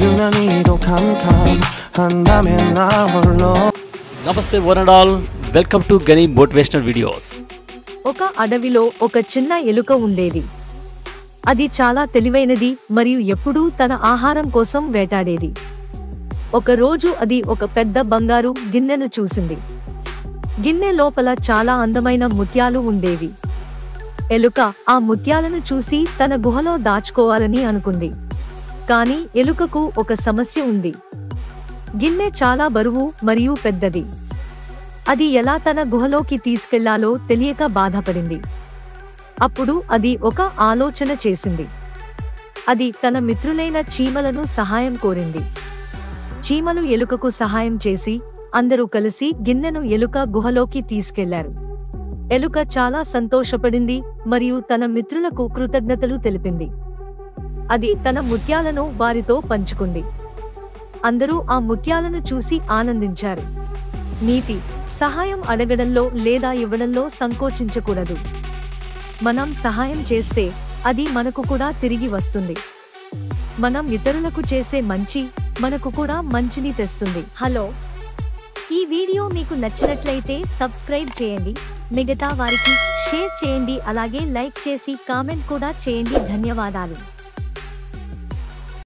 유난히도 캄캄한다면 나 홀로. నమస్తే one and all, welcome to గని motivational videos. ఒక అడవిలో ఒక చిన్న ఎలుక ఉండేది. అది చాలా తెలివైనది మరియు ఎప్పుడూ తన ఆహారం కోసం వేటాడేది. ఒకరోజు అది ఒక పెద్ద బంగారు గిన్నెను చూసింది. గిన్నె లోపల చాలా అందమైన ముత్యాలు ఉండేవి. ఎలుక ఆ ముత్యాలను చూసి తన గుహలో దాచుకోవాలని అనుకుంది. కానీ ఎలుకకు ఒక సమస్య ఉంది. గిన్నె చాలా బరువు మరియు పెద్దది. అది ఎలా తన గుహలోకి తీసుకెళ్లాలో తెలియక బాధపడింది. అప్పుడు అది ఒక ఆలోచన చేసింది. అది తన మిత్రులైన చీమలను సహాయం కోరింది. చీమలు ఎలుకకు సహాయం చేసి అందరూ కలిసి గిన్నెను ఎలుక గుహలోకి తీసుకెళ్లారు. ఎలుక చాలా సంతోషపడింది మరియు తన మిత్రులకు కృతజ్ఞతలు తెలిపింది. అది తన ముత్యాలను వారితో పంచుకుంది. అందరూ ఆ ముత్యాలను చూసి ఆనందించారు. నీతి: సహాయం అడగడంలో లేదా ఇవ్వడంలో సంకోచించకూడదు. మనం సహాయం చేస్తే అది మనకు కూడా తిరిగి వస్తుంది. మనం ఇతరులకు చేసే మంచి మనకు కూడా మంచిని తెస్తుంది. హలో, ఈ వీడియో మీకు నచ్చినట్లయితే సబ్స్క్రైబ్ చేయండి, మిగతా వారికి షేర్ చేయండి, అలాగే లైక్ చేసి కామెంట్ కూడా చేయండి. ధన్యవాదాలు.